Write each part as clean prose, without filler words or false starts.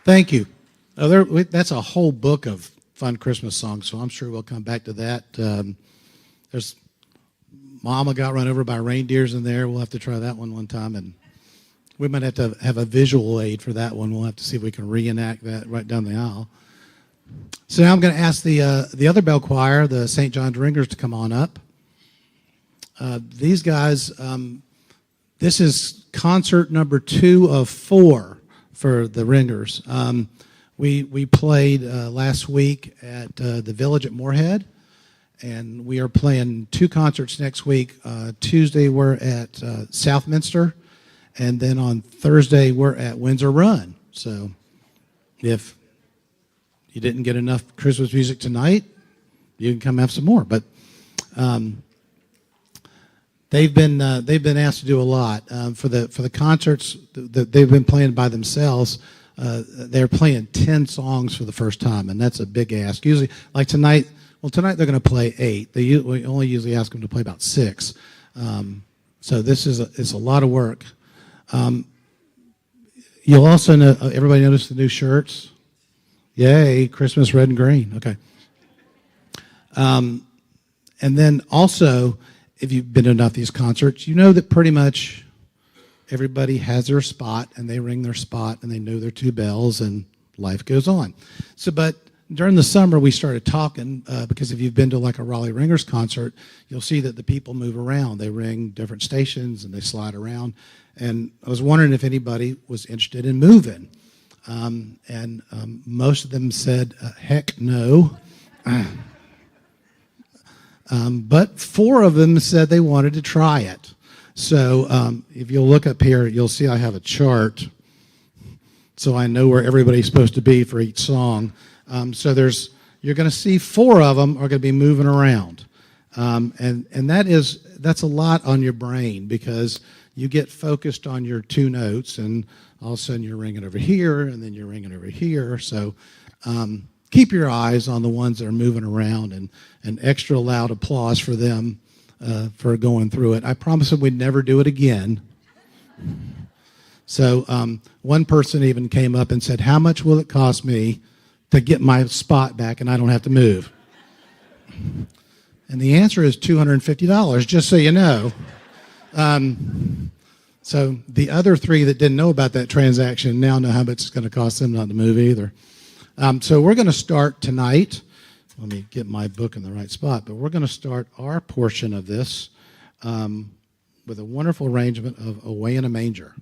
Thank you. That's a whole book of fun Christmas songs, so I'm sure we'll come back to that. There's Mama got run over by reindeers in there. We'll have to try that one time, and we might have to have a visual aid for that one. We'll have to see if we can reenact that right down the aisle. So now I'm going to ask the other bell choir, the St. John's Ringers, to come on up. These guys, this is concert number 2 of 4 for the Ringers. We played last week at the Village at Moorhead, and we are playing 2 concerts next week. Tuesday we're at Southminster, and then on Thursday we're at Windsor Run. So if you didn't get enough Christmas music tonight, you can come have some more. But they've been asked to do a lot for the concerts that they've been playing by themselves. They're playing 10 songs for the first time, and that's a big ask. Usually, like tonight, tonight they're going to play 8. We only usually ask them to play about 6. So this is a lot of work. You'll also know, everybody notice the new shirts? Yay, Christmas red and green. Okay. And then also, if you've been to enough of these concerts, you know that pretty much everybody has their spot, and they ring their spot, and they know their 2 bells, and life goes on. So, but during the summer, we started talking, because if you've been to like a Raleigh Ringers concert, you'll see that the people move around. They ring different stations, and they slide around. And I was wondering if anybody was interested in moving. And most of them said, heck no. But 4 of them said they wanted to try it. So if you'll look up here, you'll see I have a chart, so I know where everybody's supposed to be for each song. So you're going to see 4 of them are going to be moving around, and that's a lot on your brain, because you get focused on your 2 notes, and all of a sudden you're ringing over here, and then you're ringing over here. So keep your eyes on the ones that are moving around, and extra loud applause for them for going through it. I promised them we'd never do it again. So one person even came up and said, "How much will it cost me to get my spot back and I don't have to move?" And the answer is $250, just so you know. So the other 3 that didn't know about that transaction now know how much it's going to cost them not to move either. So we're going to start tonight. Let me get my book in the right spot. But we're going to start our portion of this with a wonderful arrangement of Away in a Manger.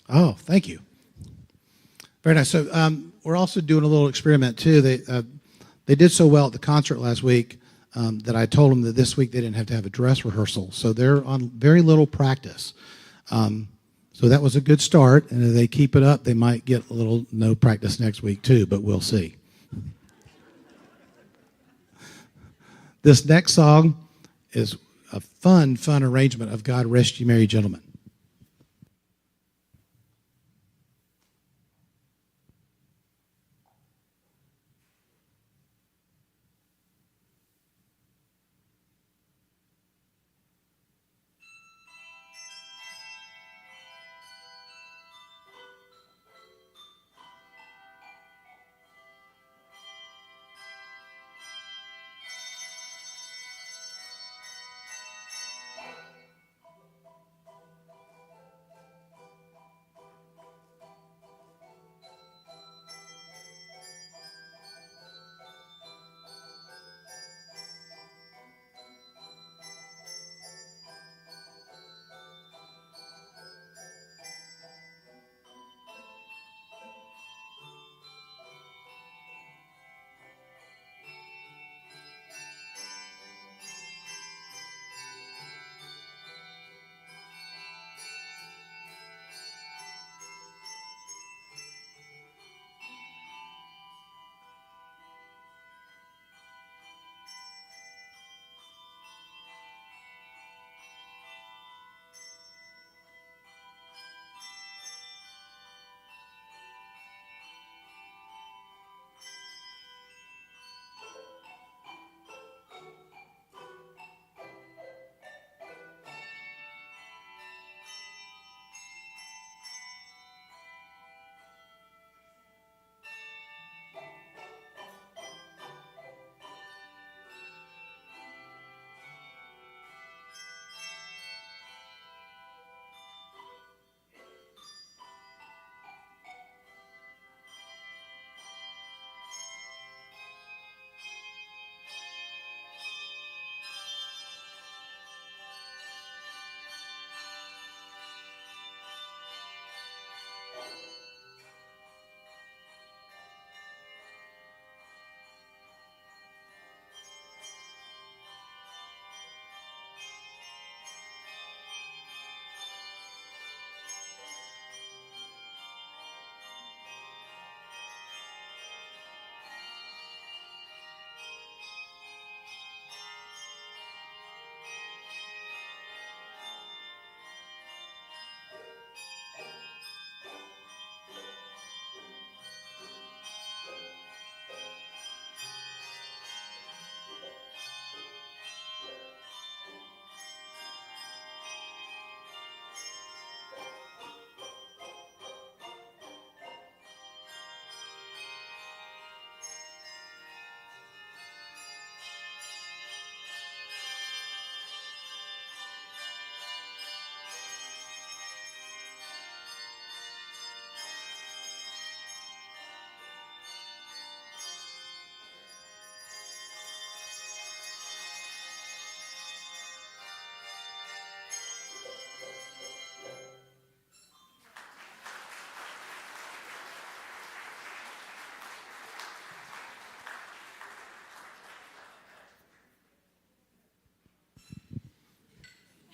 Oh, thank you. Very nice. So we're also doing a little experiment too. They did so well at the concert last week that I told them that this week they didn't have to have a dress rehearsal. So they're on very little practice. So that was a good start. And if they keep it up, they might get a little no practice next week too, but we'll see. This next song is a fun arrangement of God Rest You Merry Gentlemen.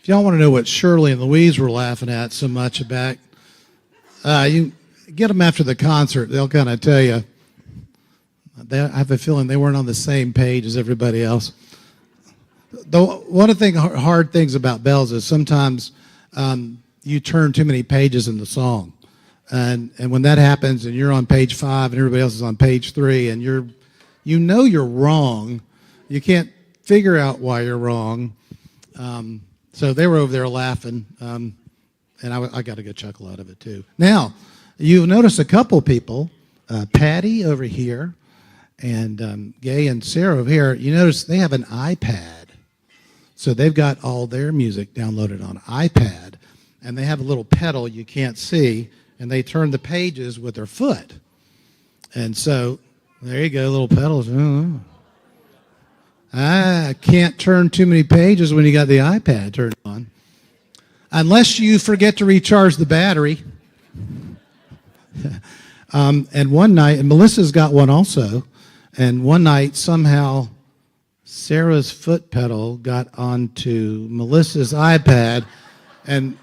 If y'all want to know what Shirley and Louise were laughing at so much about, you get them after the concert. They'll kind of tell you. I have a feeling they weren't on the same page as everybody else. One of the hard things about bells is sometimes you turn too many pages in the song. And when that happens and you're on page 5 and everybody else is on page 3 and you're wrong, you can't figure out why you're wrong. So they were over there laughing, and I got a good chuckle out of it too. Now, you'll notice a couple people, Patty over here and Gay and Sarah over here. You notice they have an iPad. So they've got all their music downloaded on iPad, and they have a little pedal you can't see, and they turn the pages with their foot. And so there you go, little pedals. I can't turn too many pages when you got the iPad turned on. Unless you forget to recharge the battery. And one night, and Melissa's got one also, and one night somehow Sarah's foot pedal got onto Melissa's iPad, and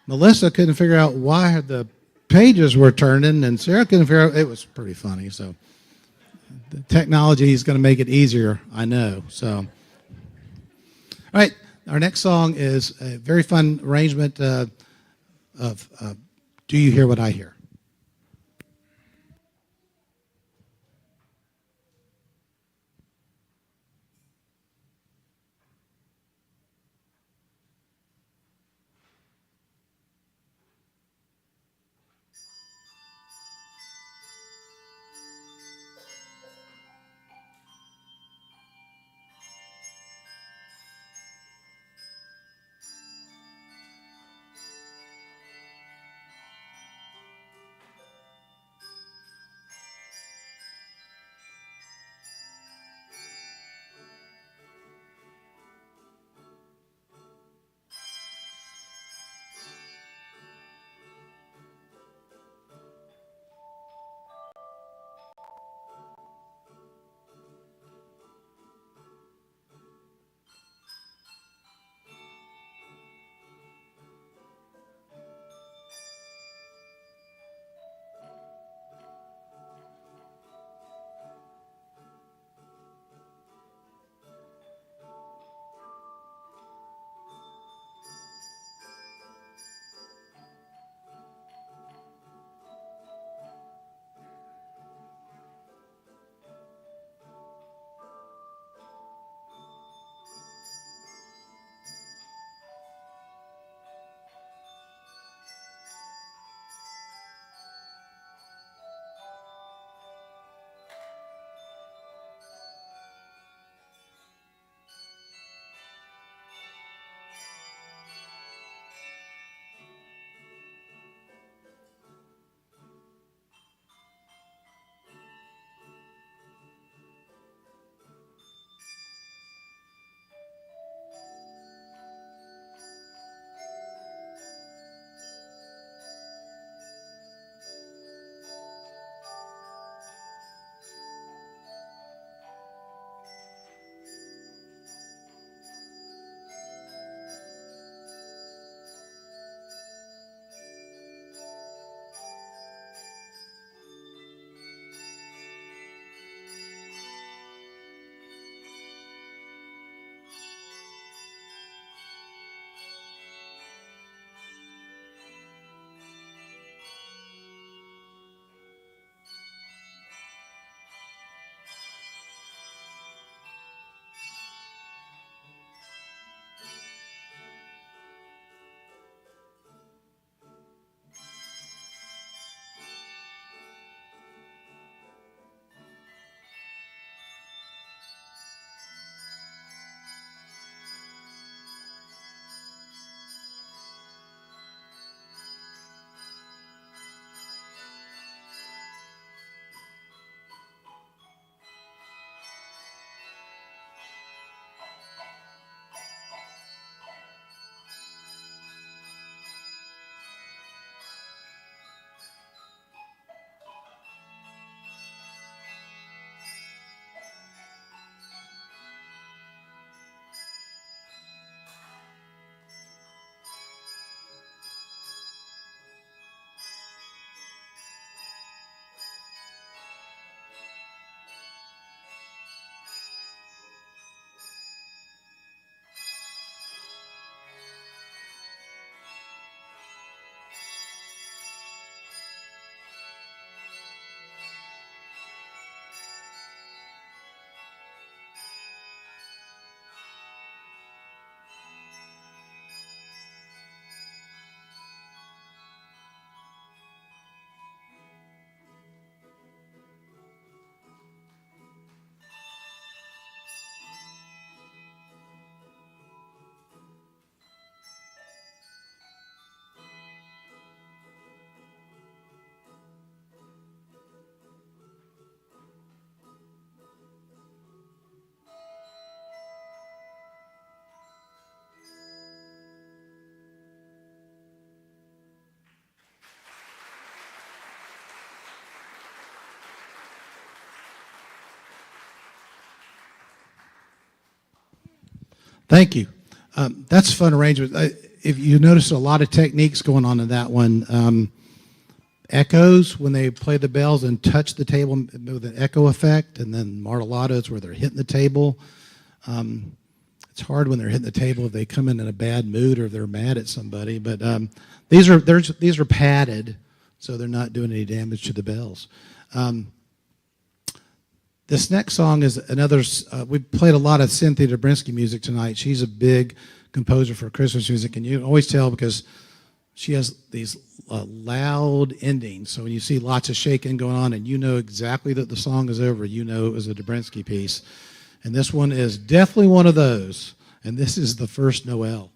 Melissa couldn't figure out why the pages were turning, and Sarah couldn't figure out. It was pretty funny. So the technology is going to make it easier, I know. So, all right, our next song is a very fun arrangement of "Do You Hear What I Hear?" Thank you. That's a fun arrangement. If you notice a lot of techniques going on in that one, echoes when they play the bells and touch the table with an echo effect, and then martellatos where they're hitting the table. It's hard when they're hitting the table if they come in a bad mood or if they're mad at somebody. But these are padded, so they're not doing any damage to the bells. This next song is another. We played a lot of Cynthia Dobrinsky music tonight. She's a big composer for Christmas music, and you can always tell because she has these loud endings. So when you see lots of shaking going on, and you know exactly that the song is over, you know it was a Dobrinsky piece. And this one is definitely one of those. And this is the first Noel.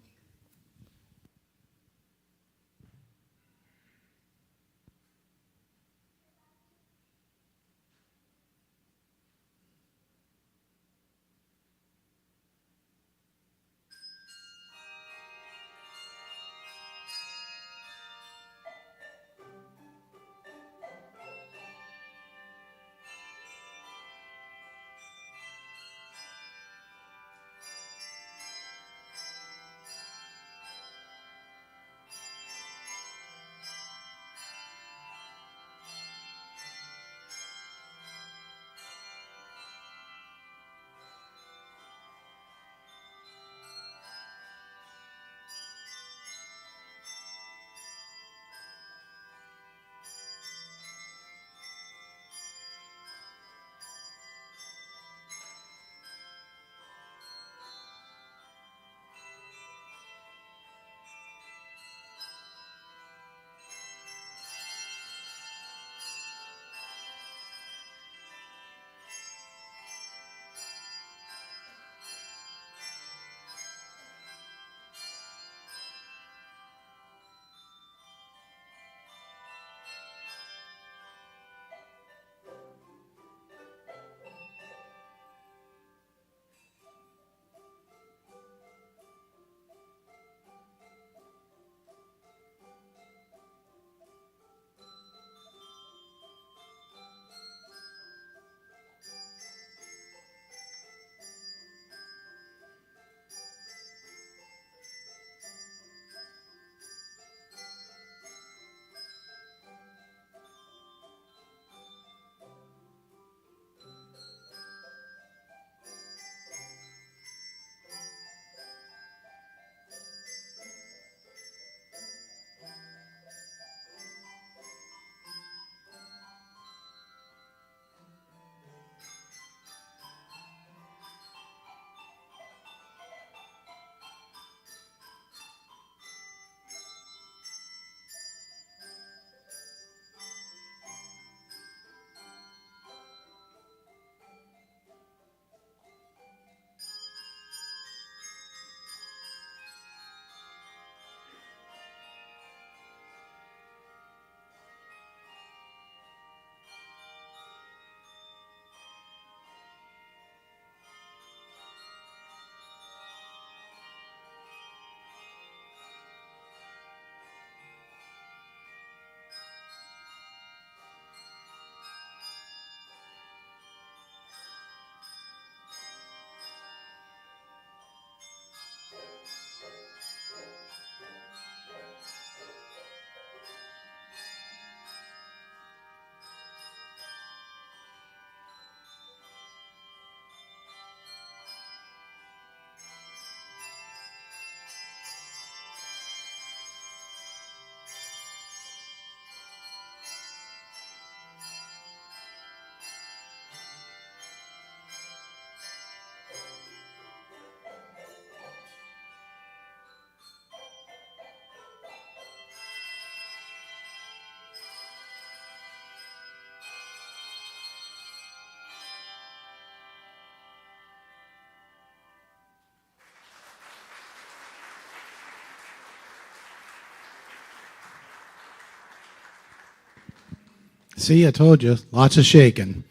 See, I told you, lots of shaking.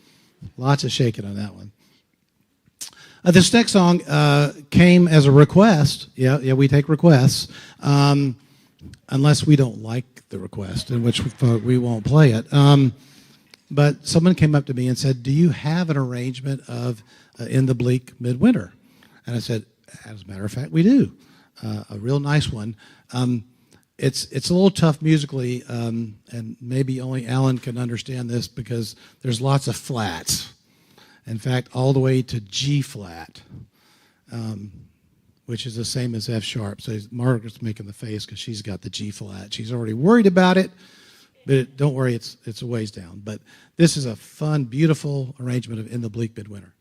Lots of shaking on that one. This next song came as a request. Yeah, we take requests. Unless we don't like the request, in which we won't play it. But someone came up to me and said, do you have an arrangement of In the Bleak Midwinter? And I said, As a matter of fact, we do. A real nice one. It's a little tough musically, and maybe only Alan can understand this because there's lots of flats. In fact, all the way to G flat, which is the same as F sharp. So Margaret's making the face because she's got the G flat. She's already worried about it, but don't worry, it's a ways down. But this is a fun, beautiful arrangement of In the Bleak Midwinter.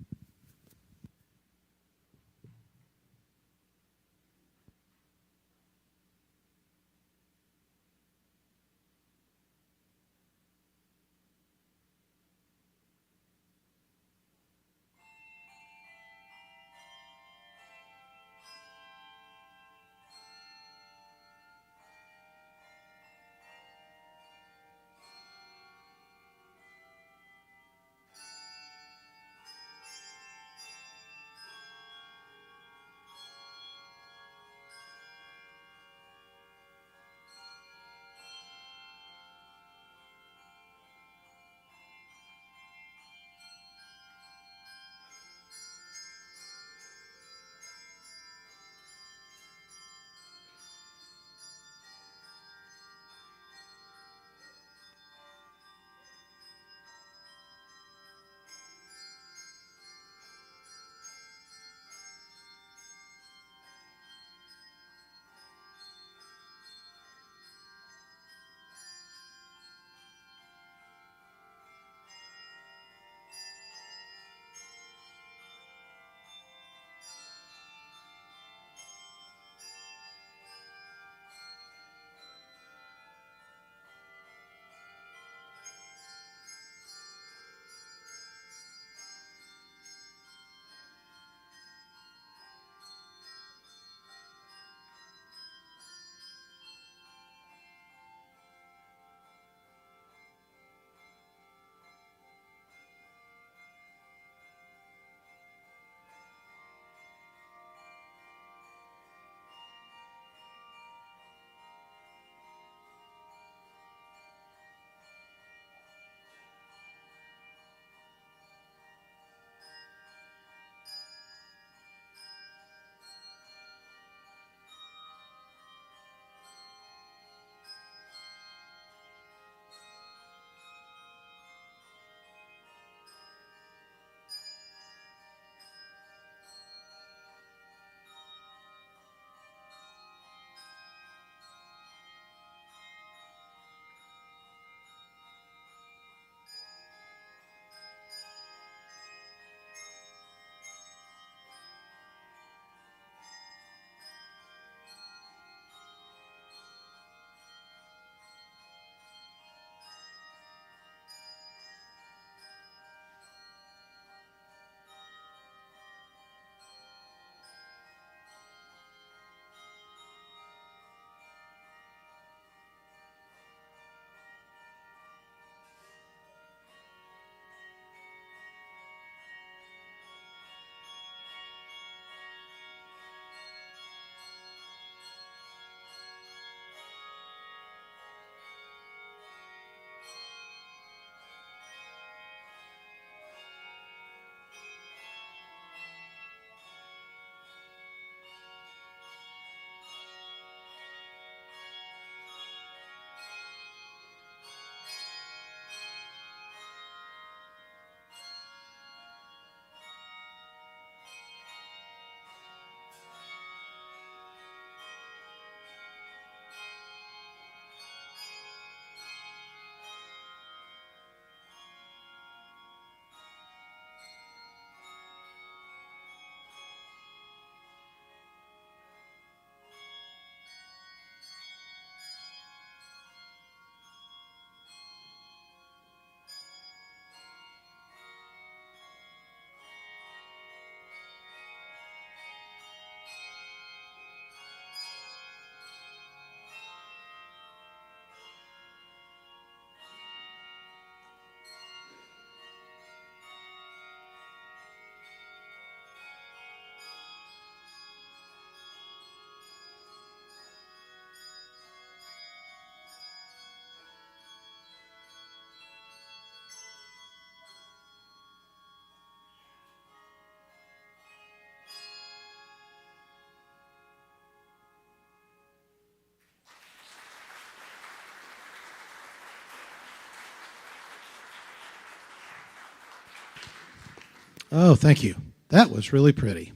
Oh, thank you. That was really pretty.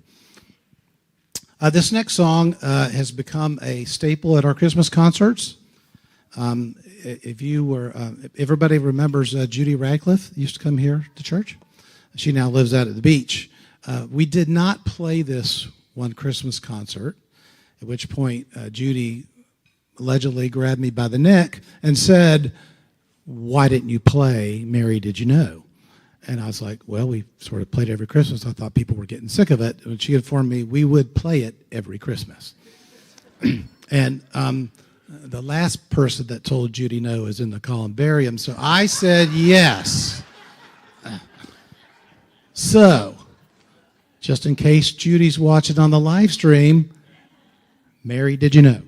This next song has become a staple at our Christmas concerts. If you were, everybody remembers Judy Radcliffe used to come here to church. She now lives out at the beach. We did not play this one Christmas concert, at which point Judy allegedly grabbed me by the neck and said, "Why didn't you play Mary Did You Know?" And I was like, well, we sort of played it every Christmas. I thought people were getting sick of it. And she informed me we would play it every Christmas. And the last person that told Judy no is in the columbarium. So I said yes. So, just in case Judy's watching on the live stream, Mary, did you know?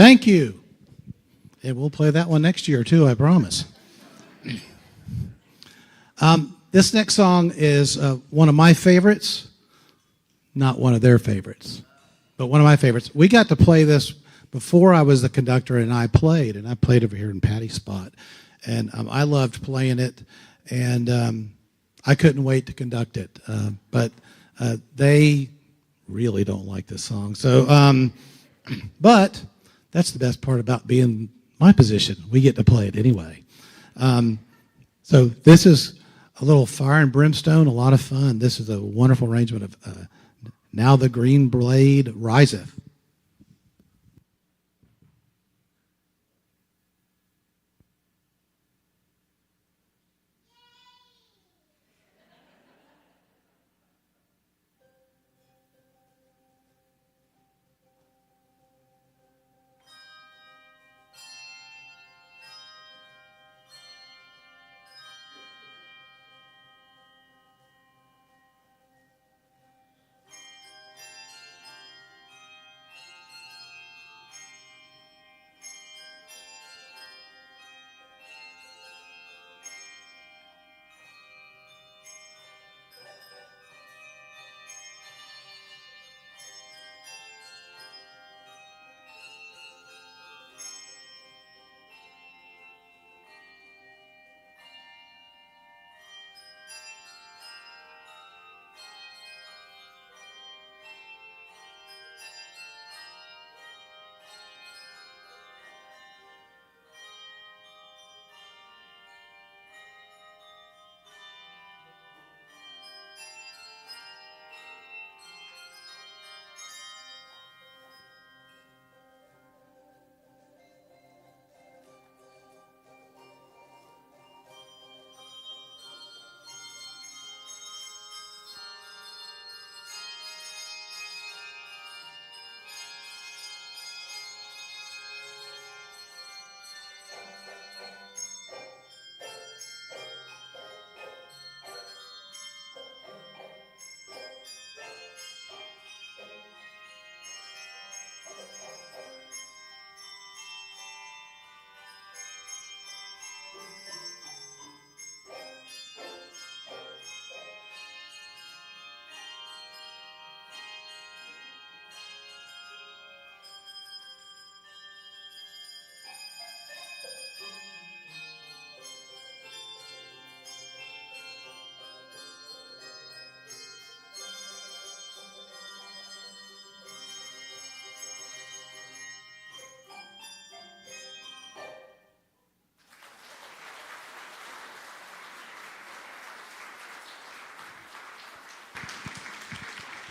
Thank you. And we'll play that one next year, too, I promise. This next song is one of my favorites, not one of their favorites, but one of my favorites. We got to play this before I was the conductor, and I played over here in Patty's spot. And I loved playing it, and I couldn't wait to conduct it. But they really don't like this song. So, but that's the best part about being my position. We get to play it anyway. So this is a little Fire and Brimstone, a lot of fun. This is a wonderful arrangement of Now the Green Blade Riseth.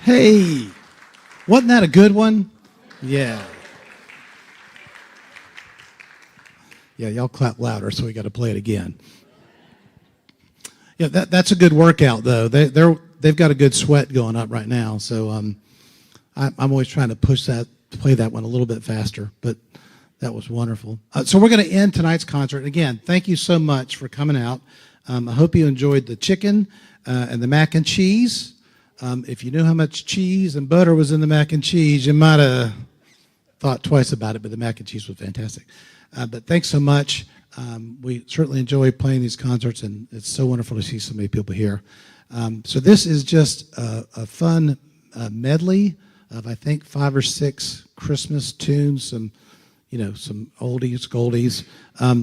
Hey, wasn't that a good one? Yeah. Yeah, y'all clap louder, so we got to play it again. Yeah, that's a good workout, though. They've got a good sweat going up right now, so I'm always trying to play that one a little bit faster, but that was wonderful. So we're going to end tonight's concert. Again, thank you so much for coming out. I hope you enjoyed the chicken and the mac and cheese. If you knew how much cheese and butter was in the mac and cheese, you might have thought twice about it, but the mac and cheese was fantastic. But thanks so much. We certainly enjoy playing these concerts, and it's so wonderful to see so many people here. So this is just a fun medley of, I think, 5 or 6 Christmas tunes, some oldies, goldies.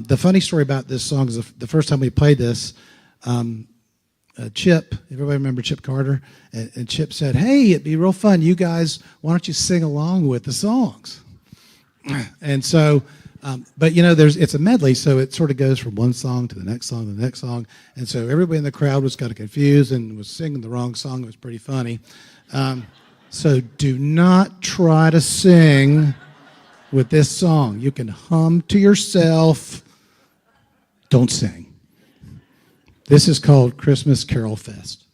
The funny story about this song is the first time we played this, Chip, everybody remember Chip Carter? And Chip said, hey, it'd be real fun. You guys, why don't you sing along with the songs? And so, but it's a medley, so it sort of goes from one song to the next song to the next song. And so everybody in the crowd was kind of confused and was singing the wrong song. It was pretty funny. So do not try to sing with this song. You can hum to yourself. Don't sing. This is called Christmas Carol Fest.